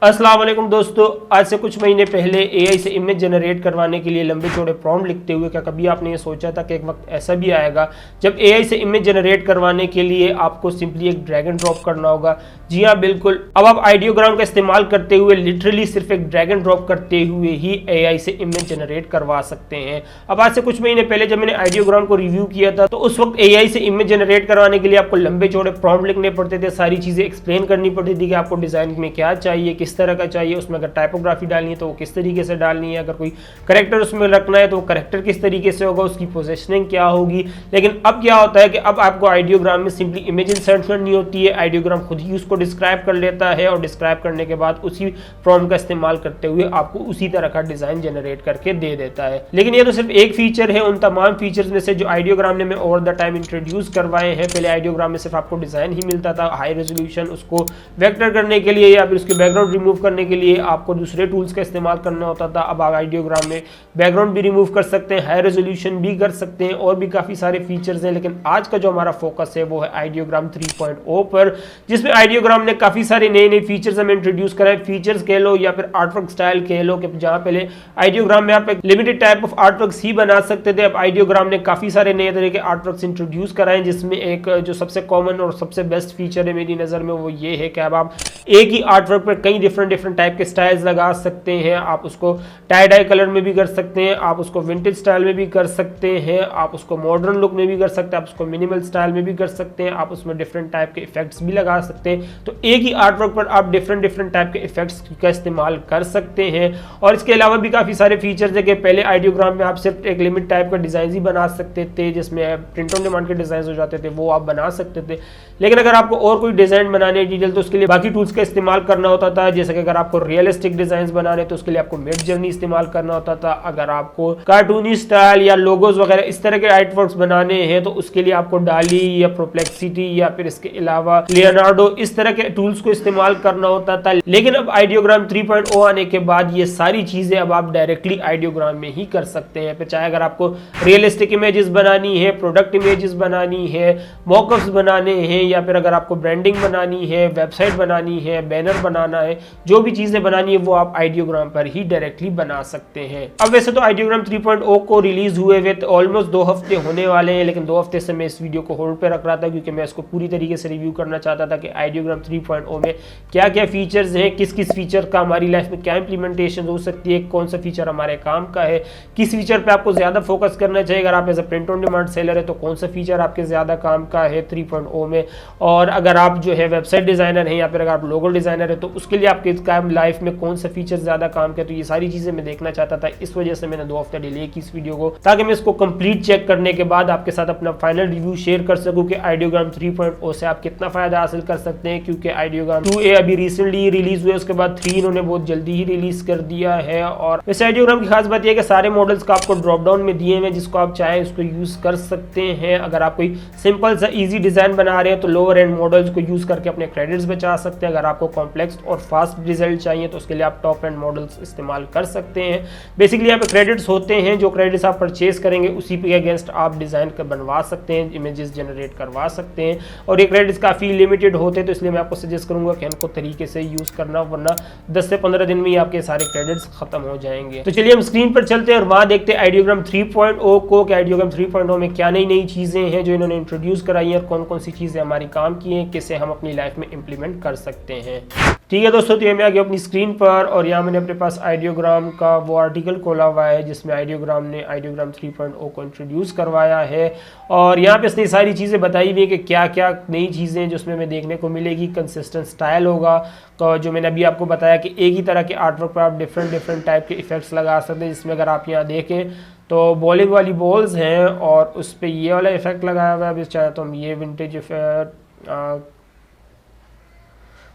अस्सलाम वालेकुम दोस्तों, आज से कुछ महीने पहले एआई से इमेज जनरेट करवाने के लिए लंबे चौड़े प्रॉम्प्ट लिखते हुए क्या कभी आपने ये सोचा था कि एक वक्त ऐसा भी आएगा जब एआई से इमेज जनरेट करवाने के लिए आपको सिंपली एक ड्रैग एंड ड्रॉप करना होगा। जी हाँ बिल्कुल, अब आप आइडियोग्राम का इस्तेमाल करते हुए लिटरली सिर्फ एक ड्रैग एंड ड्रॉप करते हुए ही एआई से इमेज जनरेट करवा सकते हैं। अब आज से कुछ महीने पहले जब मैंने आइडियोग्राम को रिव्यू किया था तो उस वक्त एआई से इमेज जनरेट करवाने के लिए आपको लंबे चौड़े प्रॉम्प्ट लिखने पड़ते थे, सारी चीजें एक्सप्लेन करनी पड़ती थी कि आपको डिजाइन में क्या चाहिए, किस तरह का चाहिए, उसमें अगर टाइपोग्राफी डालनी है तो वो किस तरीके से डालनी है, अगर कोई करेक्टर उसमें रखना है तो वो करेक्टर किस तरीके से होगा, उसकी पोजीशनिंग क्या होगी। लेकिन अब क्या होता है कि अब आपको आइडियोग्राम में सिंपली इमेज इंसर्ट करनी होती है, आइडियोग्राम खुद ही उसको डिस्क्राइब कर लेता है और डिस्क्राइब करने के बाद उसी प्रॉम्प्ट का इस्तेमाल करते हुए आपको उसी तरह का डिजाइन जनरेट करके दे देता है। लेकिन ये तो सिर्फ एक फीचर है उन तमाम फीचर्स में से जो आइडियोग्राम ने मैं ओवर द टाइम इंट्रोड्यूस करवाए हैं। पहले आइडियोग्राम में सिर्फ आपको डिजाइन ही मिलता था, हाई रेजोल्यूशन उसको वेक्टर करने के लिए या फिर उसके बैकग्राउंड रिमूव करने के लिए आपको दूसरे टूल्स का इस्तेमाल करना होता था। अब आप आइडियोग्राम में बैकग्राउंड भी रिमूव कर सकते हैं, हाई रेजोल्यूशन भी कर सकते हैं और भी काफ़ी सारे फीचर्स हैं। लेकिन आज का जो हमारा फोकस है वो है आइडियोग्राम 3.0 पर, जिसमें आइडियोग्राम ने काफ़ी सारे नए नए फीचर्स हमें इंट्रोड्यूस कराए। फीचर्स कह लो या फिर आर्टवर्क स्टाइल कह लो कि जहाँ पहले आइडियोग्राम में आप एक लिमिटेड टाइप ऑफ आर्टवर्क्स ही बना सकते थे, अब आइडियोग्राम ने काफ़ी सारे नए तरह के आर्टवर्क्स इंट्रोड्यूस कराए, जिसमें एक जो सबसे कॉमन और सबसे बेस्ट फीचर है मेरी नज़र में वो ये है कि अब आप एक ही आर्टवर्क पर कई डिफरेंट टाइप के स्टाइल्स लगा सकते हैं। आप उसको टाई डाई कलर में भी कर सकते हैं, आप उसको विंटेज स्टाइल में भी कर सकते हैं, आप उसको मॉडर्न लुक में भी कर सकते हैं, आप उसको मिनिमल स्टाइल में भी कर सकते हैं, आप उसमें डिफरेंट टाइप के इफेक्ट्स भी लगा सकते हैं। तो एक ही आर्टवर्क पर आप डिफरेंट टाइप के इफेक्ट्स का इस्तेमाल कर सकते हैं। और इसके अलावा भी काफ़ी सारे फीचर्स है कि पहले आइडियोग्राम में आप सिर्फ एक लिमिट टाइप का डिज़ाइन ही बना सकते थे, जिसमें प्रिंट ऑन डिमांड के डिज़ाइन हो जाते थे, वो आप बना सकते थे। लेकिन अगर आपको और कोई डिज़ाइन बनाने है डिटेल तो उसके लिए बाकी टूल्स का इस्तेमाल करना होता था। जैसे कि अगर आपको रियलिस्टिक डिज़ाइन बनाने तो उसके लिए आपको मिड जर्नी इस्तेमाल करना होता था। अगर आपको कार्टूनी स्टाइल या लोगोज वगैरह इस तरह के आर्टवर्क्स बनाने हैं तो उसके लिए आपको डाली या प्रोप्लेक्सिटी या फिर इसके अलावा लियोनार्डो इस तरह के टूल्स को इस्तेमाल करना होता था। लेकिन अब आइडियोग्राम 3.0 आने के बाद ये सारी चीजें अब आप डायरेक्टली आइडियोग्राम में ही कर सकते हैं। फिर चाहे अगर आपको रियलिस्टिक इमेजेस बनानी है, प्रोडक्ट इमेजेस बनानी है, मॉकअप्स बनाने हैं या फिर अगर आपको ब्रांडिंग बनानी है, वेबसाइट बनानी है, बैनर बनाना है, जो भी चीजें बनानी है वो आप आइडियोग्राम पर ही डायरेक्टली बना सकते हैं। अब वैसे तो आइडियोग्राम 3.0 को रिलीज हुए हुए ऑलमोस्ट 2 हफ्ते होने वाले हैं, लेकिन 2 हफ्ते से मैं इस वीडियो को होल्ड पे रख रहा था क्योंकि मैं इसको पूरी तरीके से रिव्यू करना चाहता था कि आइडियोग्राम 3.0 में क्या क्या फीचर्स हैं, किस किस फीचर का हमारी लाइफ में क्या इंप्लीमेंटेशन हो सकती है, कौन सा फीचर हमारे काम का है, किस फीचर पे आपको ज्यादा फोकस करना चाहिए। अगर आप as a print on demand seller है तो कौन सा फीचर आपके ज्यादा काम का है 3.0 में, और अगर आप जो है वेबसाइट डिजाइनर है या फिर अगर आप लोगो डिजाइनर है तो उसके लिए आपके काम लाइफ में कौन सा फीचर ज्यादा काम का। तो ये सारी चीजें मैं देखना चाहता था, इस वजह से मैंने 2 हफ्ते डिले की इस वीडियो को, ताकि मैं इसको कंप्लीट चेक करने के बाद आपके साथ अपना फाइनल रिव्यू शेयर कर सकूं कि आइडियोग्राम 3.0 से आप कितना फायदा हासिल कर सकते हैं। क्योंकि आइडियोग्राम 2A अभी रिसेंटली रिलीज हुए, उसके बाद 3 इन्होंने बहुत जल्दी ही रिलीज कर दिया है। और वैसे आइडियोग्राम की खास बात यह है कि सारे मॉडल्स का आपको ड्रॉप डाउन में दिए हुए, जिसको आप चाहें उसको यूज कर सकते हैं। अगर आप कोई सिंपल सा इजी डिजाइन बना रहे हैं तो लोअर एंड मॉडल्स को यूज करके अपने क्रेडिट्स बचा सकते हैं। अगर आपको कॉम्प्लेक्स और फास्ट रिजल्ट चाहिए तो उसके लिए आप टॉप एंड मॉडल्स इस्तेमाल कर सकते हैं। बेसिकली यहाँ पे क्रेडिट्स होते हैं, जो क्रेडिट्स आप परचेज करेंगे उसी पे अगेंस्ट आप डिजाइन बनवा सकते हैं, इमेजेस जनरेट करवा सकते हैं। और ये क्रेडिट्स काफी लिमिटेड होते हैं, तो इसलिए मैं आपको सजेस्ट करूंगा कि इनको तरीके से यूज करना, वरना 10 से 15 दिन में ही आपके सारे क्रेडिट्स खत्म हो जाएंगे। तो चलिए हम स्क्रीन पर चलते हैं और वहां देखते हैं आइडियोग्राम 3.0 को कि आइडियोग्राम 3.0 में क्या नई नई चीजें हैं जो इन्होंने इंट्रोड्यूस कराई हैं और कौन कौन सी चीजें हमारी काम की हैं, किसे हम अपनी लाइफ में इंप्लीमेंट कर सकते हैं। ठीक है दोस्तों, तो ये मैं आ गया अपनी स्क्रीन पर और यहाँ मैंने अपने पास आइडियोग्राम का वो आर्टिकल खोला हुआ है जिसमें आइडियोग्राम ने आइडियोग्राम 3.0 को इंट्रोड्यूस करवाया है। और यहाँ पे इसने सारी चीज़ें बताई हुई है कि क्या क्या नई चीज़ें जो उसमें हमें देखने को मिलेगी। कंसिस्टेंट स्टाइल होगा, तो जो मैंने अभी आपको बताया कि एक ही तरह के आर्टवर्क पर आप डिफरेंट टाइप के इफेक्ट्स लगा सकते हैं, जिसमें अगर आप यहाँ देखें तो बॉलिंग वाली बॉल्स हैं और उस पर ये वाला इफेक्ट लगाया हुआ है। अभी चाहे तो हम ये विंटेज इफेक्ट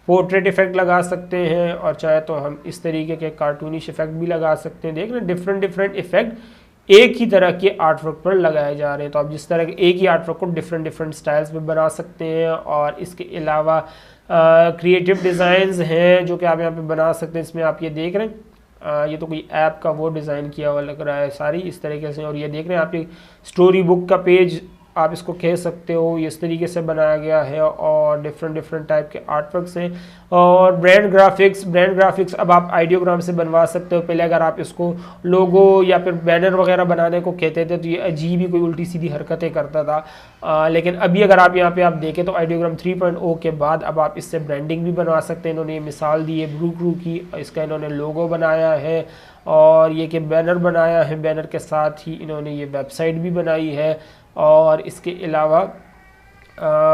पोर्ट्रेट इफेक्ट लगा सकते हैं और चाहे तो हम इस तरीके के कार्टूनिश इफेक्ट भी लगा सकते हैं। देख रहे हैं डिफरेंट इफेक्ट एक ही तरह के आर्टवर्क पर लगाए जा रहे हैं। तो आप जिस तरह के एक ही आर्टवर्क को डिफरेंट स्टाइल्स में बना सकते हैं। और इसके अलावा क्रिएटिव डिज़ाइंस हैं जो कि आप यहाँ पे बना सकते हैं। इसमें आप ये देख रहे हैं ये तो कोई ऐप का वो डिज़ाइन किया हुआ लग रहा है सारी इस तरीके से। और ये देख रहे हैं आप ये स्टोरी बुक का पेज आप इसको कह सकते हो, इस तरीके से बनाया गया है और डिफरेंट टाइप के आर्टवर्क्स हैं। और ब्रांड ग्राफिक्स अब आप आइडियोग्राम से बनवा सकते हो। पहले अगर आप इसको लोगो या फिर बैनर वगैरह बनाने को कहते थे तो ये अजीब ही कोई उल्टी सीधी हरकतें करता था, लेकिन अभी अगर आप यहाँ पे आप देखें तो आइडियोग्राम 3.0 के बाद अब आप इससे ब्रांडिंग भी बनवा सकते हैं। इन्होंने ये मिसाल दी है ब्रू क्रू की, इसका इन्होंने लोगो बनाया है और ये कि बैनर बनाया है, बैनर के साथ ही इन्होंने ये वेबसाइट भी बनाई है। और इसके अलावा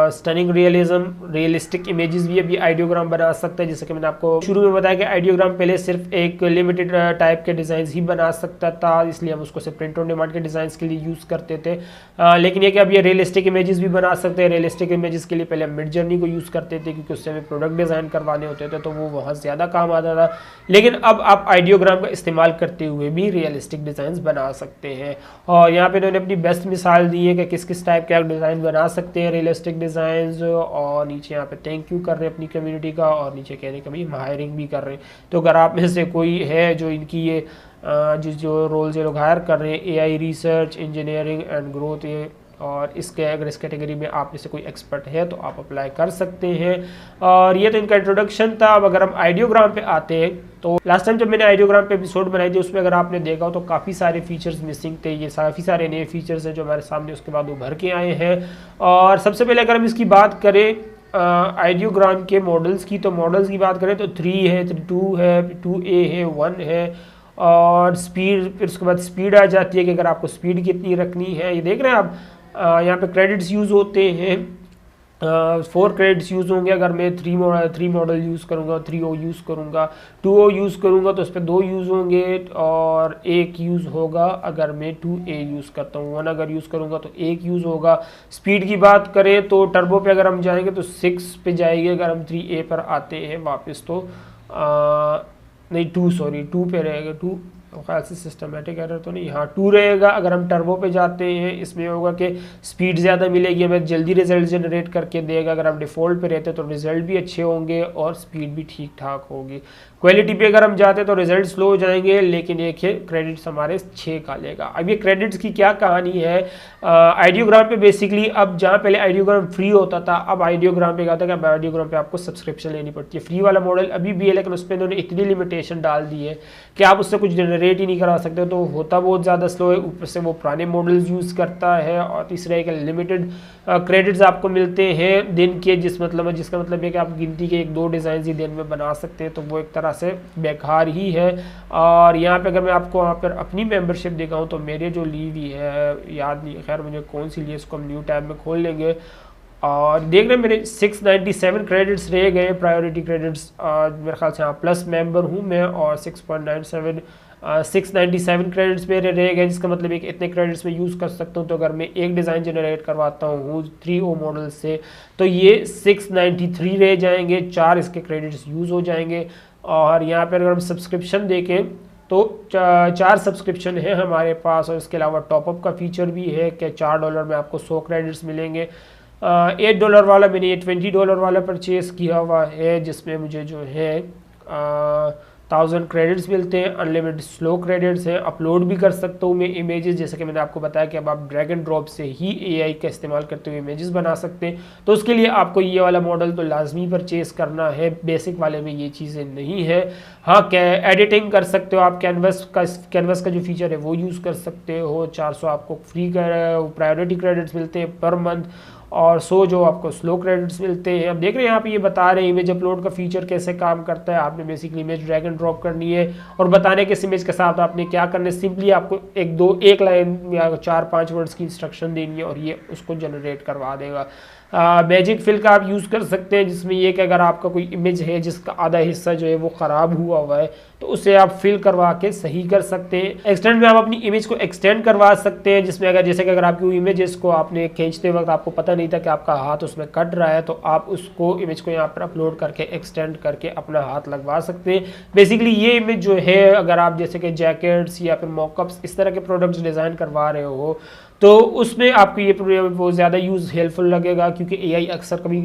स्टनिंग रियलिस्टिक इमेजेस भी अभी आइडियोग्राम बना सकता है। जैसे कि मैंने आपको शुरू में बताया कि आइडियोग्राम पहले सिर्फ एक लिमिटेड टाइप के डिज़ाइंस ही बना सकता था, इसलिए हम उसको सिर्फ प्रिंट ऑन डिमांड के डिज़ाइंस के लिए यूज़ करते थे। लेकिन ये कि अब ये रियलिस्टिक इमेजेस भी बना सकते हैं। रियलिस्टिक इमेजेस के लिए पहले हम मिड जर्नी को यूज़ करते थे क्योंकि उससे हमें प्रोडक्ट डिज़ाइन करवाने होते थे तो वो बहुत ज़्यादा काम आता था, लेकिन अब आप आइडियोग्राम का इस्तेमाल करते हुए भी रियलिस्टिक डिज़ाइन बना सकते हैं। और यहाँ पे इन्होंने अपनी बेस्ट मिसाल दी है कि किस किस टाइप के आप डिज़ाइन बना सकते हैं रियलिस्टिक डिज़ाइन। और नीचे यहाँ पे थैंक यू कर रहे हैं अपनी कम्युनिटी का और नीचे कहने का भी हायरिंग भी कर रहे हैं। तो अगर आप में से कोई है जो इनकी ये जो रोल्स ये लोग हायर कर रहे हैं, AI research, engineering and growth, ये और इसके अगर इस कैटेगरी में आप में से कोई एक्सपर्ट है तो आप अप्लाई कर सकते हैं। और ये तो इनका इंट्रोडक्शन था। अब अगर हम आइडियोग्राम पे आते हैं तो लास्ट टाइम जब मैंने आइडियोग्राम पे एपिसोड बनाई थी उसमें अगर आपने देखा हो तो काफ़ी सारे फीचर्स मिसिंग थे। ये काफ़ी सारे नए फीचर्स हैं जो हमारे सामने उसके बाद उभर के आए हैं। और सबसे पहले अगर हम इसकी बात करें आइडियोग्राम के मॉडल्स की, तो मॉडल्स की बात करें तो 3 है, 2 है, 2A है, 1 है। और स्पीड, फिर उसके बाद स्पीड आ जाती है कि अगर आपको स्पीड कितनी रखनी है। ये देख रहे हैं आप, यहाँ पे क्रेडिट्स यूज़ होते हैं, 4 क्रेडिट्स यूज़ होंगे अगर मैं 3 मॉडल यूज़ करूँगा, 3O यूज़ करूँगा, 2O यूज़ करूँगा तो उस पर 2 यूज़ होंगे और 1 यूज़ होगा अगर मैं 2A यूज़ करता हूँ। 1 अगर यूज़ करूँगा तो 1 यूज़ होगा। स्पीड की बात करें तो टर्बो पे अगर हम जाएंगे तो 6 पे जाएगी, अगर हम 3A पर आते हैं वापस तो नहीं 2 पे रहेगा, 2 ख्याल से सिस्टमेटिक एरर तो नहीं, हाँ 2 रहेगा। अगर हम टर्बो पे जाते हैं इसमें होगा कि स्पीड ज़्यादा मिलेगी, हमें जल्दी रिजल्ट जनरेट करके देगा। अगर हम डिफ़ॉल्ट पे रहते तो रिजल्ट भी अच्छे होंगे और स्पीड भी ठीक ठाक होगी। क्वालिटी पे अगर हम जाते तो रिजल्ट स्लो हो जाएंगे, लेकिन एक क्रेडिट्स हमारे 6 का लेगा। अब ये क्रेडिट्स की क्या कहानी है, आइडियोग्राम पे बेसिकली अब जहाँ पहले आइडियोग्राम फ्री होता था अब आइडियोग्राम पे क्या था कि अब आइडियोग्राम पे आपको सब्सक्रिप्शन लेनी पड़ती है। फ्री वाला मॉडल अभी भी है लेकिन उस पर इन्होंने इतनी लिमिटेशन डाल दी है कि आप उससे कुछ जनरेट ही नहीं करा सकते, तो होता बहुत ज़्यादा स्लो है। ऊपर से वो पुराने मॉडल्स यूज़ करता है और तीसरा एक लिमिटेड क्रेडिट्स आपको मिलते हैं दिन के, जिसका मतलब है कि आप गिनती के 1-2 डिज़ाइन ही दिन में बना सकते हैं, तो वो एक तरह से बेकार ही है। और यहाँ पे अगर मैं आपको वहाँ पर अपनी मेंबरशिप दिखाऊँ तो मेरे जो ली हुई है, याद नहीं खैर मुझे कौन सी ली है, इसको हम न्यू टैब में खोल लेंगे और देख रहे हैं मेरे 697 क्रेडिट्स रह गए प्रायोरिटी क्रेडिट्स। मेरे ख्याल से हाँ प्लस मेंबर हूँ मैं और 697 क्रेडिट्स मेरे रह गए, जिसका मतलब है कि इतने क्रेडिट्स में यूज़ कर सकता हूँ। तो अगर मैं एक डिज़ाइन जनरेट करवाता हूँ 3O मॉडल से तो ये 693 रह जाएंगे, 4 इसके क्रेडिट्स यूज़ हो जाएंगे। और यहाँ पर अगर हम सब्सक्रिप्शन देखें तो 4 सब्सक्रिप्शन है हमारे पास और इसके अलावा टॉपअप का फीचर भी है कि $4 में आपको 100 क्रेडिट्स मिलेंगे। $8 वाला मैंने ये $20 वाला परचेज़ किया हुआ है जिसमें मुझे जो है 1000 क्रेडिट्स मिलते हैं। अनलिमिटेड स्लो क्रेडिट्स हैं, अपलोड भी कर सकता हूँ मैं इमेजेस, जैसे कि मैंने आपको बताया कि अब आप ड्रैग एंड ड्रॉप से ही एआई का इस्तेमाल करते हुए इमेजेस बना सकते हैं। तो उसके लिए आपको ये वाला मॉडल तो लाजमी परचेज़ करना है, बेसिक वाले में ये चीज़ें नहीं है। हाँ एडिटिंग कर सकते हो आप, कैनवस का जो फीचर है वो यूज़ कर सकते हो। 400 आपको फ्री प्रायोरिटी क्रेडिट्स मिलते हैं पर मंथ और 100 जो आपको स्लो क्रेडिट्स मिलते हैं। अब देख रहे हैं यहाँ पे ये बता रहे हैं इमेज अपलोड का फीचर कैसे काम करता है। आपने basically image drag and drop करनी है और बताने के इस इमेज के साथ आपने क्या करना है, सिंपली आपको एक लाइन या 4-5 वर्ड्स की इंस्ट्रक्शन देनी है और ये उसको जनरेट करवा देगा। मैजिक फिल का आप यूज़ कर सकते हैं, जिसमें ये कि अगर आपका कोई इमेज है जिसका आधा हिस्सा जो है वो ख़राब हुआ है तो उसे आप फिल करवा के सही कर सकते हैं। एक्सटेंड में आप अपनी इमेज को एक्सटेंड करवा सकते हैं, जिसमें जैसे कि अगर आपकी इमेजेस को आपने खींचते वक्त आपको पता नहीं था कि आपका हाथ उसमें कट रहा है तो आप उसको इमेज को यहाँ पर अपलोड करके एक्सटेंड करके अपना हाथ लगवा सकते हैं। बेसिकली ये इमेज जो है अगर आप जैसे कि जैकेट्स या फिर मॉकअप्स इस तरह के प्रोडक्ट्स डिज़ाइन करवा रहे हो तो उसमें आपको ये बहुत ज़्यादा यूज़ हेल्पफुल लगेगा, क्योंकि एआई अक्सर कभी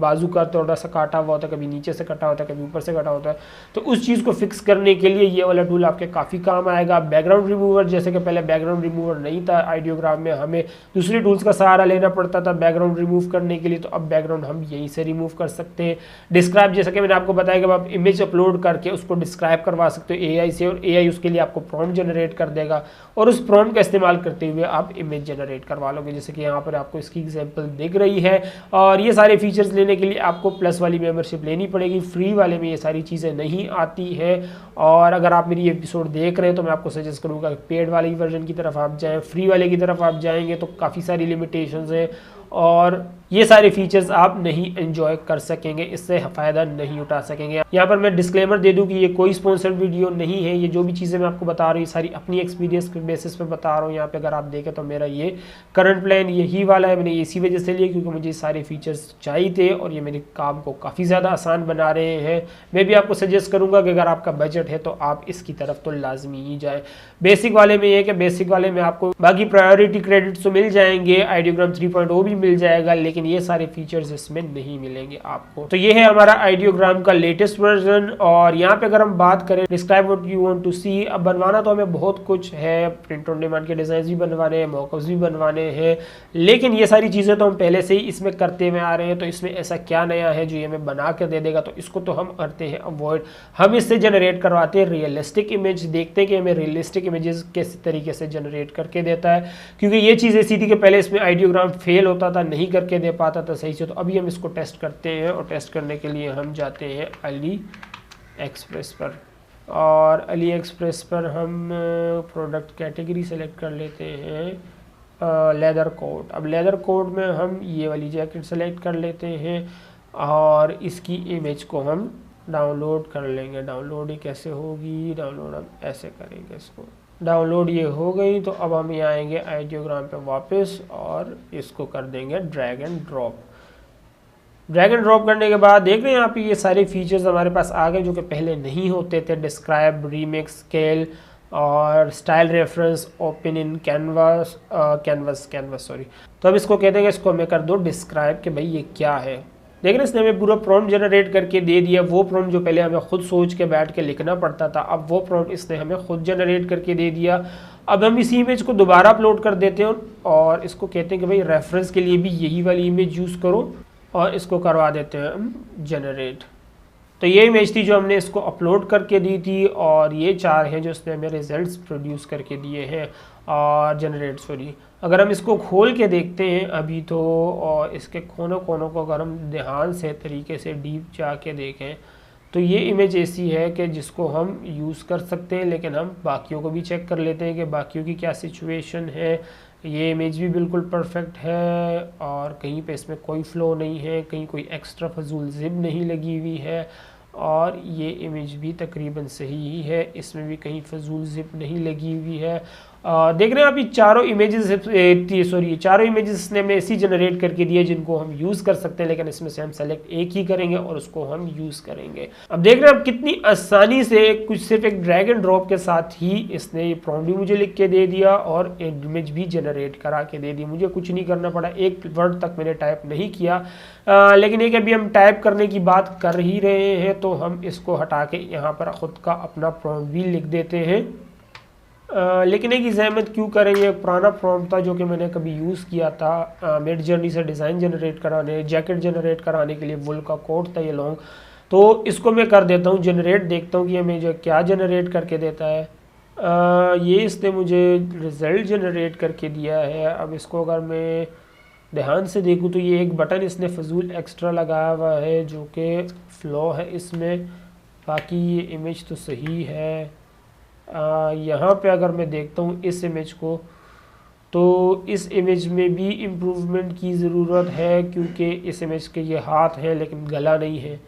बाजू का थोड़ा सा काटा हुआ होता है, कभी नीचे से कटा होता है, कभी ऊपर से कटा होता है। तो उस चीज़ को फिक्स करने के लिए ये वाला टूल आपके काफ़ी काम आएगा। बैकग्राउंड रिमूवर, जैसे कि पहले बैकग्राउंड रिमूवर नहीं था आइडियोग्राम में, हमें दूसरे टूल्स का सहारा लेना पड़ता था बैकग्राउंड रिमूव करने के लिए, तो अब बैकग्राउंड हम यहीं से रिमूव कर सकते हैं। डिस्क्राइब, जैसा कि मैंने आपको बताया कि आप इमेज अपलोड करके उसको डिस्क्राइब करवा सकते हो एआई से, और एआई उसके लिए आपको प्रॉम्प्ट जनरेट कर देगा, और उस प्रॉम्प्ट का इस्तेमाल करते हुए आप इमेज जनरेट करवा लोगे, जैसे कि यहाँ पर आपको इसकी एग्जांपल दिख रही है। और ये सारे फीचर्स लेने के लिए आपको प्लस वाली मेंबरशिप लेनी पड़ेगी, फ्री वाले में ये सारी चीज़ें नहीं आती है। और अगर आप मेरी एपिसोड देख रहे हैं तो मैं आपको सजेस्ट करूँगा पेड वाले वर्जन की तरफ आप जाएँ। फ्री वाले की तरफ आप जाएंगे तो काफ़ी सारी लिमिटेशंस हैं और ये सारे फीचर्स आप नहीं एंजॉय कर सकेंगे, इससे फ़ायदा नहीं उठा सकेंगे। यहाँ पर मैं डिस्क्लेमर दे दूँ कि ये कोई स्पॉन्सर्ड वीडियो नहीं है, ये जो भी चीज़ें मैं आपको बता रही हूँ सारी अपनी एक्सपीरियंस के बेसिस पे बता रहा हूँ। यहाँ पे अगर आप देखें तो मेरा ये करंट प्लान यही वाला है, मैंने इसी वजह से लिया क्योंकि मुझे सारे फीचर्स चाहिए थे और ये मेरे काम को काफ़ी ज़्यादा आसान बना रहे हैं। मैं भी आपको सजेस्ट करूँगा कि अगर आपका बजट है तो आप इसकी तरफ तो लाजमी ही जाए। बेसिक वाले में ये कि बेसिक वाले में आपको बाकी प्रायोरिटी क्रेडिट्स तो मिल जाएंगे, आइडियोग्राम 3.0 भी मिल जाएगा, लेकिन ये सारे फीचर्स इसमें नहीं मिलेंगे आपको। तो ये है हमारा आइडियोग्राम का लेटेस्ट वर्जन। और यहाँ पे अगर हम बात करें describe what you want to see, अब बनवाना तो हमें बहुत कुछ है, प्रिंट ऑन डिमांड के डिजाइन भी बनवाने हैं, मॉकअप्स भी बनवाने हैं, लेकिन ये सारी चीज़ें तो हम पहले से ही इसमें करते हुए आ रहे हैं, तो इसमें ऐसा क्या नया है जो ये हमें बना कर दे देगा, तो इसको तो हम करते हैं अवॉइड। हम इससे जनरेट करवाते हैं रियलिस्टिक इमेज, देखते हैं कि हमें रियलिस्टिक इमेजेस किस तरीके से जनरेट करके देता है, क्योंकि ये चीज़ ऐसी थी कि पहले इसमें आइडियोग्राम फेल होता था, नहीं करके दे पाता था सही से। तो अभी हम इसको टेस्ट करते हैं और टेस्ट करने के लिए हम जाते हैं अली एक्सप्रेस पर, और अली एक्सप्रेस पर हम प्रोडक्ट कैटेगरी सेलेक्ट कर लेते हैं लेदर कोट। अब लेदर कोट में हम ये वाली जैकेट सेलेक्ट कर लेते हैं और इसकी इमेज को हम डाउनलोड कर लेंगे। डाउनलोड ही कैसे होगी, डाउनलोड हम ऐसे करेंगे, इसको डाउनलोड ये हो गई। तो अब हम ये आएंगे आइडियोग्राम पे वापस और इसको कर देंगे drag and drop. Drag and drop करने के बाद देख रहे हैं यहाँ पे ये सारे फीचर्स हमारे पास आ गए जो कि पहले नहीं होते थे। डिस्क्राइब, रीमिक्स, स्केल और style reference, open in canvas sorry. तो अब इसको कहते हैं, इसको हमें कर दो डिस्क्राइब कि भाई ये क्या है। देख रहे हैं इसने हमें पूरा प्रॉम्प्ट जनरेट करके दे दिया। वो प्रॉम्प्ट जो पहले हमें खुद सोच के बैठ के लिखना पड़ता था, अब वो प्रॉम्प्ट इसने हमें खुद जनरेट करके दे दिया। अब हम इसी इमेज को दोबारा अपलोड कर देते हैं और इसको कहते हैं कि भाई रेफरेंस के लिए भी यही वाली इमेज यूज़ करो, और इसको करवा देते हैं हम जनरेट। तो ये इमेज थी जो हमने इसको अपलोड करके दी थी, और ये 4 हैं जो इसने हमें रिजल्ट्स प्रोड्यूस करके दिए हैं और जनरेट सॉरी। अगर हम इसको खोल के देखते हैं अभी तो, और इसके कोनों कोनों को अगर हम ध्यान से तरीके से डीप जाके देखें तो ये इमेज ऐसी है कि जिसको हम यूज़ कर सकते हैं, लेकिन हम बाकियों को भी चेक कर लेते हैं कि बाकियों की क्या सिचुएशन है। ये इमेज भी बिल्कुल परफेक्ट है और कहीं पे इसमें कोई फ्लो नहीं है, कहीं कोई एक्स्ट्रा फजूल जिप नहीं लगी हुई है, और ये इमेज भी तकरीबन सही ही है, इसमें भी कहीं फजूल जिप नहीं लगी हुई है। देख रहे हैं आप ये चारों इमेजेस ने हमें ऐसी जनरेट करके दिए जिनको हम यूज़ कर सकते हैं, लेकिन इसमें से हम सेलेक्ट एक ही करेंगे और उसको हम यूज़ करेंगे। अब देख रहे हैं आप कितनी आसानी से कुछ सिर्फ एक ड्रैग एंड ड्रॉप के साथ ही इसने ये प्रॉम्प्ट भी मुझे लिख के दे दिया और इमेज भी जनरेट करा के दे दी। मुझे कुछ नहीं करना पड़ा, एक वर्ड तक मैंने टाइप नहीं किया। लेकिन एक अभी हम टाइप करने की बात कर ही रहे हैं तो हम इसको हटा के यहाँ पर ख़ुद का अपना प्रॉम्प्ट भी लिख देते हैं। लेकिन एक ज़हमत क्यों करेंगे, पुराना प्रॉम्प्ट था जो कि मैंने कभी यूज़ किया था मिड जर्नी से डिज़ाइन जनरेट कराने, जैकेट जनरेट कराने के लिए वुल का कोट था ये लॉन्ग। तो इसको मैं कर देता हूँ जनरेट, देखता हूँ कि हमें जो क्या जनरेट करके देता है। ये इसने मुझे रिज़ल्ट जनरेट करके दिया है। अब इसको अगर मैं ध्यान से देखूँ तो ये एक बटन इसने फजूल एक्स्ट्रा लगाया हुआ है जो कि फ्लॉ है इसमें, बाकी ये इमेज तो सही है। यहाँ पे अगर मैं देखता हूँ इस इमेज को, तो इस इमेज में भी इम्प्रूवमेंट की ज़रूरत है क्योंकि इस इमेज के ये हाथ हैं लेकिन गला नहीं है।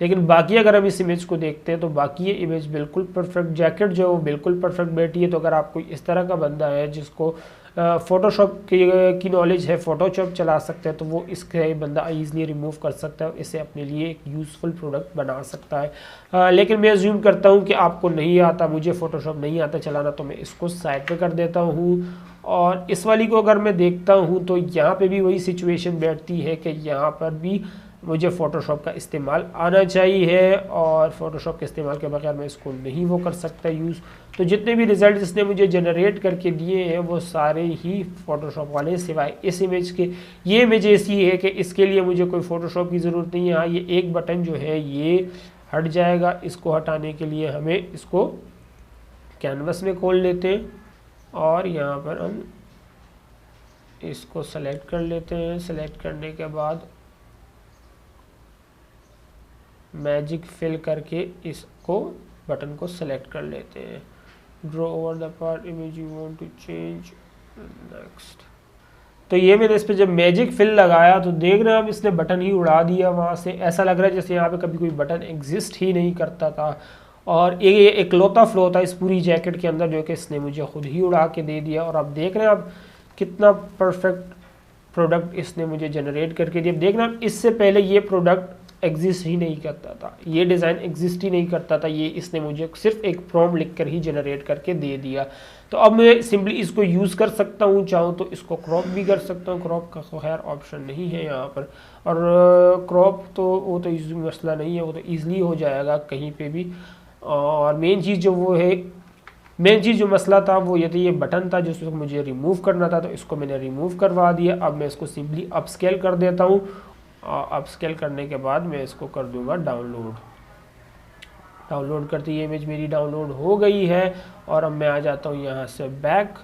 लेकिन बाकी अगर हम इस इमेज को देखते हैं तो बाकी ये इमेज बिल्कुल परफेक्ट, जैकेट जो है वो बिल्कुल परफेक्ट बैठी है। तो अगर आप कोई इस तरह का बंदा है जिसको फ़ोटोशॉप की नॉलेज है, फ़ोटोशॉप चला सकते हैं, तो वो इसके बंदा ईज़िली रिमूव कर सकता है, इसे अपने लिए एक यूज़फुल प्रोडक्ट बना सकता है। लेकिन मैं अज्यूम करता हूँ कि आपको नहीं आता, मुझे फ़ोटोशॉप नहीं आता चलाना, तो मैं इसको साइड पे कर देता हूँ और इस वाली को अगर मैं देखता हूँ तो यहाँ पे भी वही सिचुएशन बैठती है कि यहाँ पर भी मुझे फ़ोटोशॉप का इस्तेमाल आना चाहिए, और फ़ोटोशॉप के इस्तेमाल के बगैर मैं इसको नहीं वो कर सकता यूज़। तो जितने भी रिज़ल्ट इसने मुझे जनरेट करके दिए हैं वो सारे ही फ़ोटोशॉप वाले, सिवाय इस इमेज के। ये इमेज ऐसी है कि इसके लिए मुझे कोई फ़ोटोशॉप की ज़रूरत नहीं है। हाँ, ये एक बटन जो है ये हट जाएगा, इसको हटाने के लिए हमें इसको कैनवस में खोल लेते हैं और यहाँ पर हम इसको सेलेक्ट कर लेते हैं। सेलेक्ट करने के बाद मैजिक फिल करके इसको बटन को सेलेक्ट कर लेते हैं। Draw over the part image you want to change, next. तो ये मैंने इस पर जब मैजिक फिल लगाया तो देख रहे हैं आप, इसने बटन ही उड़ा दिया वहाँ से। ऐसा लग रहा है जैसे यहाँ पे कभी कोई बटन एग्जिस्ट ही नहीं करता था, और ये इकलौता फ्लो था इस पूरी जैकेट के अंदर जो कि इसने मुझे खुद ही उड़ा के दे दिया। और आप देख रहे हैं आप कितना परफेक्ट प्रोडक्ट इसने मुझे जनरेट करके दिया। देख रहे हैं आप, इससे पहले ये प्रोडक्ट एग्जिस्ट ही नहीं करता था, ये डिज़ाइन एग्जिस्ट ही नहीं करता था, ये इसने मुझे सिर्फ एक प्रॉम्प्ट लिखकर ही जनरेट करके दे दिया। तो अब मैं सिंपली इसको यूज़ कर सकता हूँ, चाहूँ तो इसको क्रॉप भी कर सकता हूँ। क्रॉप का खैर ऑप्शन नहीं है यहाँ पर, और क्रॉप तो वो तो मसला नहीं है, वो तो ईज़िली हो जाएगा कहीं पे भी। और मेन चीज़ जो मसला था वो ये था, ये बटन था जिसको मुझे रिमूव करना था, तो इसको मैंने रिमूव करवा दिया। अब मैं इसको सिंपली अपस्केल कर देता हूँ, और अपस्केल करने के बाद मैं इसको कर दूंगा डाउनलोड करते ही इमेज मेरी डाउनलोड हो गई है। और अब मैं आ जाता हूँ यहाँ से बैक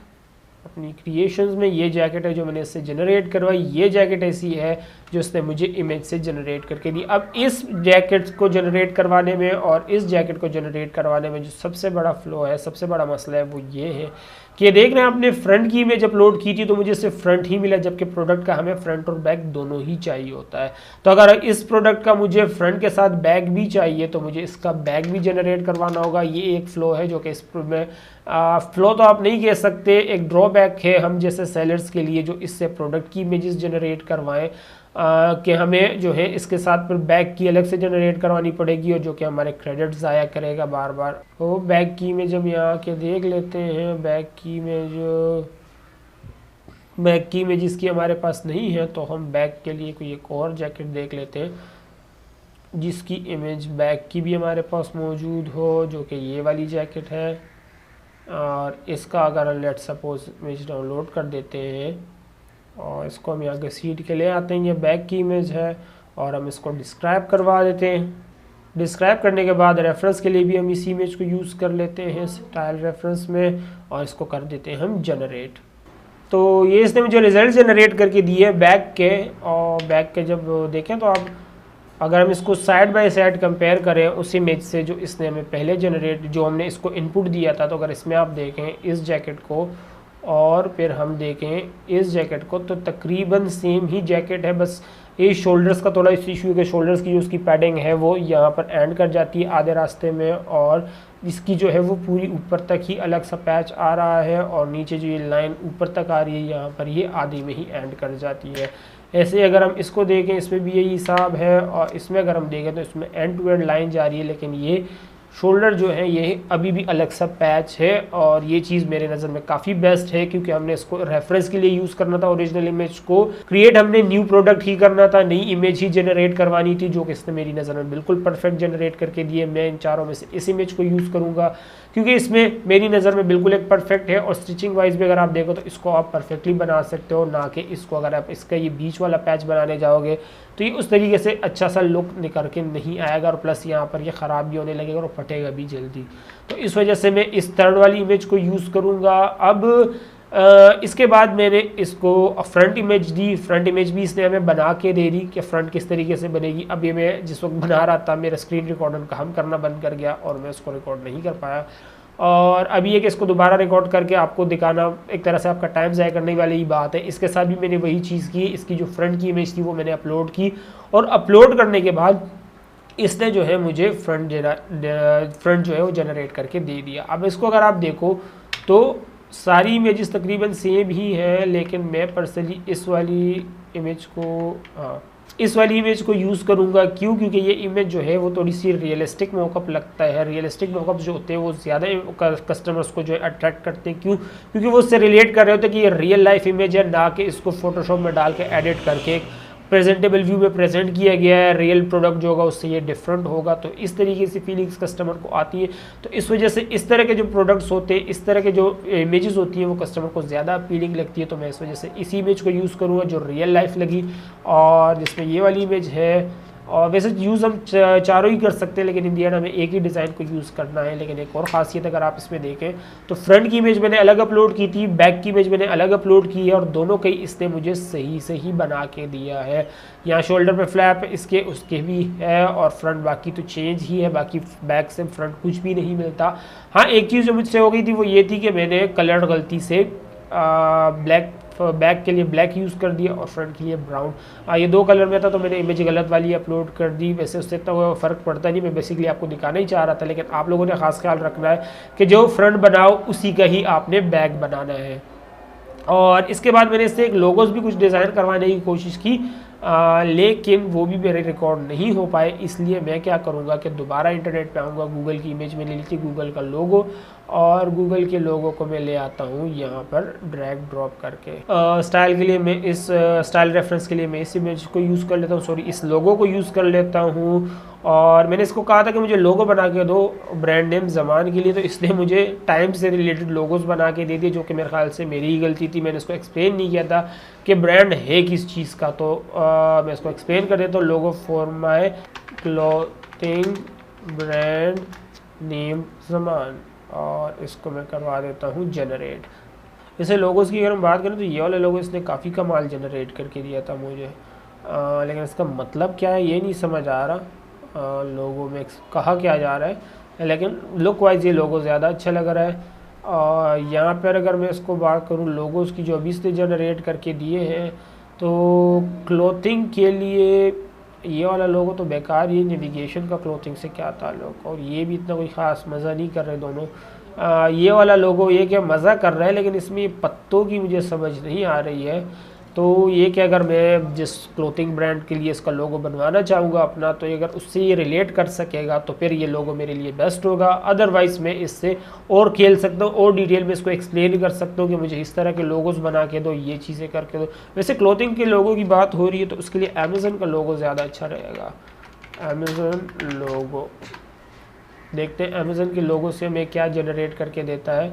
अपनी क्रिएशंस में। ये जैकेट है जो मैंने इससे जनरेट करवाई, ये जैकेट ऐसी है जो इसने मुझे इमेज से जनरेट करके दी। अब इस जैकेट को जनरेट करवाने में और इस जैकेट को जनरेट करवाने में जो सबसे बड़ा फ्लो है, सबसे बड़ा मसला है, वो ये है कि ये देख रहे हैं आपने फ्रंट की इमेज अपलोड की थी तो मुझे सिर्फ फ्रंट ही मिला, जबकि प्रोडक्ट का हमें फ्रंट और बैक दोनों ही चाहिए होता है। तो अगर इस प्रोडक्ट का मुझे फ्रंट के साथ बैक भी चाहिए तो मुझे इसका बैक भी जनरेट करवाना होगा। ये एक फ़्लो है जो कि इस में फ़्लो तो आप नहीं कह सकते, एक ड्रॉबैक है हम जैसे सेलर्स के लिए जो इससे प्रोडक्ट की इमेजेस जनरेट करवाएं, कि हमें जो है इसके साथ फिर बैक की अलग से जनरेट करवानी पड़ेगी, और जो कि हमारे क्रेडिट ज़ाया करेगा बार बार। तो बैक की इमेज हम यहाँ के देख लेते हैं। बैक की इमेज इसकी हमारे पास नहीं है, तो हम बैक के लिए कोई एक और जैकेट देख लेते हैं जिसकी इमेज बैक की भी हमारे पास मौजूद हो, जो कि ये वाली जैकेट है। और इसका अगर लेट सपोज इमेज डाउनलोड कर देते हैं और इसको हम यहाँ के सीट के ले आते हैं, ये बैक की इमेज है, और हम इसको डिस्क्राइब करवा देते हैं। डिस्क्राइब करने के बाद रेफरेंस के लिए भी हम इसी इमेज को यूज़ कर लेते हैं स्टाइल रेफरेंस में, और इसको कर देते हैं हम जनरेट। तो ये इसने मुझे रिजल्ट जनरेट करके दिए बैक के। और बैक के जब देखें तो आप अगर हम इसको साइड बाय साइड कंपेयर करें उस इमेज से जो इसने हमें पहले जो हमने इसको इनपुट दिया था, तो अगर इसमें आप देखें इस जैकेट को और फिर हम देखें इस जैकेट को, तो तकरीबन सेम ही जैकेट है। बस ये शोल्डर्स का थोड़ा इशू है कि शोल्डर्स की जो उसकी पैडिंग है वो यहाँ पर एंड कर जाती है आधे रास्ते में, और इसकी जो है वो पूरी ऊपर तक ही अलग सा पैच आ रहा है, और नीचे जो ये लाइन ऊपर तक आ रही है यहाँ पर ये आधे में ही एंड कर जाती है। ऐसे अगर हम इसको देखें इसमें भी यही हिसाब है, और इसमें अगर हम देखें तो इसमें एंड टू एंड लाइन जा रही है, लेकिन ये शोल्डर जो है ये अभी भी अलग सा पैच है। और ये चीज़ मेरे नज़र में काफ़ी बेस्ट है, क्योंकि हमने इसको रेफरेंस के लिए यूज़ करना था, ओरिजिनल इमेज को क्रिएट हमने न्यू प्रोडक्ट ही करना था, नई इमेज ही जनरेट करवानी थी, जो कि इसने मेरी नज़र में बिल्कुल परफेक्ट जनरेट करके दिए। मैं इन चारों में से इस इमेज को यूज़ करूँगा क्योंकि इसमें मेरी नज़र में बिल्कुल एक परफेक्ट है, और स्टिचिंग वाइज भी अगर आप देखो तो इसको आप परफेक्टली बना सकते हो, ना कि इसको अगर आप इसका ये बीच वाला पैच बनाने जाओगे तो ये उस तरीके से अच्छा सा लुक निकल के नहीं आएगा, और प्लस यहाँ पर ये ख़राब भी होने लगेगा और फटेगा भी जल्दी। तो इस वजह से मैं इस थर्ड वाली इमेज को यूज़ करूँगा। अब इसके बाद मैंने इसको फ्रंट इमेज दी। फ्रंट इमेज भी इसने हमें बना के दे दी कि फ्रंट किस तरीके से बनेगी। अब ये मैं जिस वक्त बना रहा था मेरा स्क्रीन रिकॉर्डर काम करना बंद कर गया और मैं उसको रिकॉर्ड नहीं कर पाया, और अभी ये कि इसको दोबारा रिकॉर्ड करके आपको दिखाना एक तरह से आपका टाइम ज़ाया करने वाली ही बात है। इसके साथ भी मैंने वही चीज़ की, इसकी जो फ्रंट की इमेज थी वो मैंने अपलोड की, और अपलोड करने के बाद इसने जो है मुझे फ्रंट जो है वो जनरेट करके दे दिया। अब इसको अगर आप देखो तो सारी इमेजेस तकरीबन सेम ही है, लेकिन मैं पर्सनली इस वाली इमेज को इस वाली इमेज को यूज़ करूँगा। क्यों? क्योंकि ये इमेज जो है वो थोड़ी सी रियलिस्टिक मॉकअप लगता है। रियलिस्टिक मॉकअप जो होते हैं वो ज़्यादा कस्टमर्स को जो है अट्रैक्ट करते हैं। क्यों? क्योंकि वो उससे रिलेट कर रहे होते हैं कि ये रियल लाइफ इमेज है, ना कि इसको फोटोशॉप में डाल के एडिट करके प्रेजेंटेबल व्यू में प्रेजेंट किया गया है। रियल प्रोडक्ट जो होगा उससे ये डिफरेंट होगा। तो इस तरीके से फीलिंग्स कस्टमर को आती है। तो इस वजह से इस तरह के जो प्रोडक्ट्स होते हैं, इस तरह के जो इमेजेस होती हैं वो कस्टमर को ज़्यादा अपीलिंग लगती है। तो मैं इस वजह से इस इमेज को यूज़ करूँगा जो रियल लाइफ लगी, और जिसमें ये वाली इमेज है। और वैसे यूज़ हम चारों ही कर सकते हैं, लेकिन इन दी एंड हमें एक ही डिज़ाइन को यूज़ करना है। लेकिन एक और ख़ासियत अगर आप इसमें देखें तो फ्रंट की इमेज मैंने अलग अपलोड की थी, बैक की इमेज मैंने अलग अपलोड की है, और दोनों का ही इसने मुझे सही बना के दिया है। यहाँ शोल्डर पे फ्लैप इसके उसके भी है, और फ्रंट बाकी तो चेंज ही है, बाकी बैक से फ्रंट कुछ भी नहीं मिलता। हाँ, एक चीज़ जो मुझसे हो गई थी वो ये थी कि मैंने कलर गलती से ब्लैक बैक के लिए ब्लैक यूज़ कर दिया और फ्रंट के लिए ब्राउन। ये दो कलर में था तो मैंने इमेज गलत वाली अपलोड कर दी। वैसे उससे इतना फ़र्क पड़ता नहीं, मैं बेसिकली आपको दिखाना ही चाह रहा था। लेकिन आप लोगों ने ख़ास ख्याल रखना है कि जो फ्रंट बनाओ उसी का ही आपने बैक बनाना है। और इसके बाद मैंने इससे एक लोगोस भी कुछ डिज़ाइन करवाने की कोशिश की, लेकिन वो भी मेरे रिकॉर्ड नहीं हो पाए। इसलिए मैं क्या करूँगा कि दोबारा इंटरनेट पे आऊँगा, गूगल की इमेज मैंने ली थी, गूगल का लोगो, और गूगल के लोगो को मैं ले आता हूँ यहाँ पर ड्रैग ड्रॉप करके। स्टाइल के लिए मैं इस स्टाइल रेफरेंस के लिए मैं इस इमेज को यूज़ कर लेता हूँ, सॉरी इस लोगो को यूज़ कर लेता हूँ। और मैंने इसको कहा था कि मुझे लोगो बना के दो ब्रांड नेम ज़मान के लिए, तो इसने मुझे टाइम से रिलेटेड लोगोज बना के दे दिए, जो कि मेरे ख्याल से मेरी ही गलती थी। मैंने इसको एक्सप्लेन नहीं किया था कि ब्रांड है किस चीज़ का। तो मैं इसको एक्सप्लेन कर देता हूँ। Logo for my clothing brand name Zaman, और इसको मैं करवा देता हूँ जनरेट। जैसे लोगोस की अगर हम बात करें तो ये वाला लोगो इसने काफ़ी कमाल जनरेट करके दिया था मुझे, लेकिन इसका मतलब क्या है ये नहीं समझ आ रहा। लोगो में कहा क्या जा रहा है, लेकिन लुक वाइज ये लोगो ज़्यादा अच्छा लग रहा है। और यहाँ पर अगर मैं इसको बात करूँ लोगोस की जो अभी इसने जनरेट करके दिए हैं, तो क्लोथिंग के लिए ये वाला लोगो तो बेकार, ये नेविगेशन का क्लोथिंग से क्या ताल्लुक, और ये भी इतना कोई ख़ास मज़ा नहीं कर रहे दोनों। ये वाला लोगो ये क्या मज़ा कर रहा है, लेकिन इसमें पत्तों की मुझे समझ नहीं आ रही है। तो ये कि अगर मैं जिस क्लोथिंग ब्रांड के लिए इसका लोगो बनवाना चाहूँगा अपना, तो अगर उससे ये रिलेट कर सकेगा तो फिर ये लोगो मेरे लिए बेस्ट होगा। अदरवाइज़ मैं इससे और खेल सकता हूँ, और डिटेल में इसको एक्सप्लेन कर सकता हूँ कि मुझे इस तरह के लोगोस बना के दो, ये चीज़ें करके दो। वैसे क्लोथिंग के लोगो की बात हो रही है तो उसके लिए अमेज़न का लोगो ज़्यादा अच्छा रहेगा। अमेज़न लोगो देखते हैं अमेज़न के लोगो से हमें क्या जनरेट करके देता है।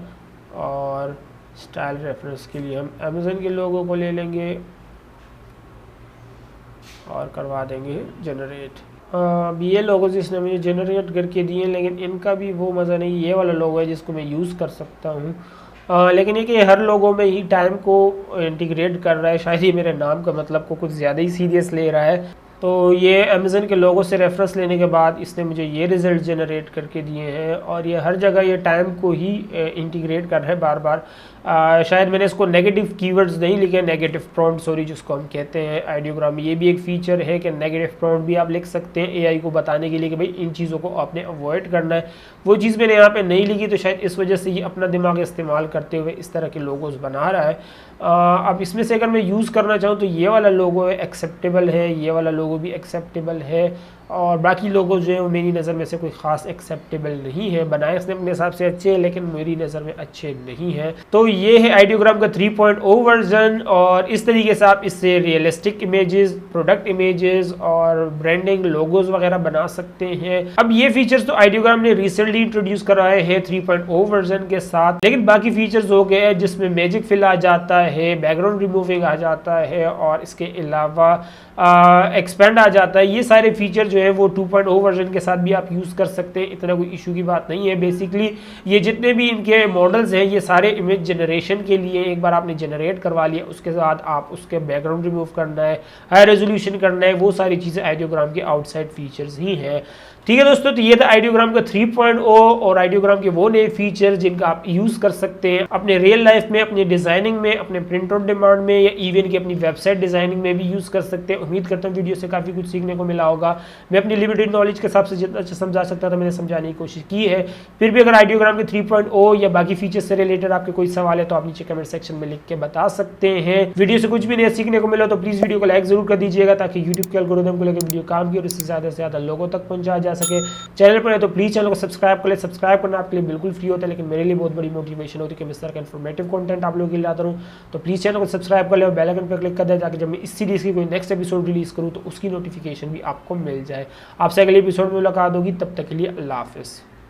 और स्टाइल रेफरेंस के लिए हम अमेज़न के लोगों को ले लेंगे और करवा देंगे जनरेट। ये लोगो जिसने मुझे जनरेट करके दिए, लेकिन इनका भी वो मज़ा नहीं। ये वाला लोगो है जिसको मैं यूज़ कर सकता हूँ, लेकिन ये कि हर लोगों में ही टाइम को इंटीग्रेट कर रहा है। शायद ये मेरे नाम का मतलब को कुछ ज़्यादा ही सीरियस ले रहा है। तो ये अमेज़न के लोगों से रेफरेंस लेने के बाद इसने मुझे ये रिज़ल्ट जनरेट करके दिए हैं, और ये हर जगह ये टाइम को ही इंटीग्रेट कर रहा है बार बार। शायद मैंने इसको नेगेटिव कीवर्ड्स नहीं लिखे, नेगेटिव प्रॉम्प्ट सॉरी जिसको हम कहते हैं आइडियोग्राम में। ये भी एक फ़ीचर है कि नेगेटिव प्रॉम्प्ट भी आप लिख सकते हैं एआई को बताने के लिए कि भाई इन चीज़ों को आपने अवॉइड करना है। वो चीज़ मैंने यहाँ पे नहीं लिखी, तो शायद इस वजह से ये अपना दिमाग इस्तेमाल करते हुए इस तरह के लोगोस बना रहा है। अब इसमें से अगर मैं यूज़ करना चाहूँ तो ये वाला लोगो एक्सेप्टेबल है, ये वाला लोगो भी एक्सेप्टेबल है, और बाकी लोगो जो है वो मेरी नज़र में से कोई ख़ास एक्सेप्टेबल नहीं है। बनाए इसने अपने हिसाब से अच्छे हैं, लेकिन मेरी नज़र में अच्छे नहीं हैं। तो ये है आइडियोग्राम का 3.0 वर्जन, और इस तरीके से आप इससे रियलिस्टिक इमेजेस, प्रोडक्ट इमेजेस और ब्रांडिंग लोगोज वगैरह बना सकते हैं। अब ये फीचर्स तो आइडियोग्राम ने रिसेंटली इंट्रोड्यूस कराए हैं 3.0 वर्जन के साथ, लेकिन बाकी फीचर्स हो गए हैं जिसमें मैजिक फिल आ जाता है, बैकग्राउंड रिमूविंग आ जाता है, और इसके अलावा एक्सपेंड आ जाता है। ये सारे फीचर जो है वो 2.0 वर्जन के साथ भी आप यूज़ कर सकते हैं, इतना कोई इशू की बात नहीं है। बेसिकली ये जितने भी इनके मॉडल्स हैं ये सारे इमेज जनरेशन के लिए, एक बार आपने जनरेट करवा लिया उसके बाद आप उसके बैकग्राउंड रिमूव करना है, हाई रेजोल्यूशन करना है, वो सारी चीज़ें आइडियोग्राम के आउटसाइड फीचर्स ही हैं। ठीक है दोस्तों, तो ये था आइडियोग्राम का 3.0 और आइडियोग्राम के वो नए फीचर जिनका आप यूज कर सकते हैं अपने रियल लाइफ में, अपनी डिजाइनिंग में, अपने प्रिंट आउट डिमांड में या इवन की अपनी वेबसाइट डिजाइनिंग में भी यूज कर सकते हैं। उम्मीद करता हूँ वीडियो से काफी कुछ सीखने को मिला होगा। मैं अपनी लिमिटेड नॉलेज के हिसाब से जितना अच्छा समझा सकता था मैंने समझाने की कोशिश की है। फिर भी अगर आइडियोग्राम के 3.0 या बाकी फीचर्स से रिलेटेड आपके कोई सवाल है तो आप नीचे कमेंट सेक्शन में लिख के बता सकते हैं। वीडियो से कुछ भी नया सीखने को मिला तो प्लीज वीडियो को लाइक जरूर कर दीजिएगा ताकि यूट्यूब के एल्गोरिथम को लेकर वीडियो काम की और इससे ज्यादा से ज्यादा लोगों तक पहुंचाया जा सके। चैनल पर है तो प्लीज चैनल को सब्सक्राइब कर ले। सब्सक्राइब करना आपके लिए बिल्कुल फ्री होता है, लेकिन मेरे लिए बहुत बड़ी मोटिवेशन होती है कि मैं इस तरह का इन्फॉर्मेटिव कंटेंट आप लोगों के लिए लाता रहूं। तो प्लीज चैनल को सब्सक्राइब कर ले और बेल आइकन पर क्लिक कर दे ताकि जब मैं इस सीरीज की कोई नेक्स्ट एपिसोड रिलीज करूं तो उसकी नोटिफिकेशन भी आपको मिल जाए। आपसे अगले एपिसोड में मुलाकात होगी, तब तक के लिए अल्लाह हाफिज़।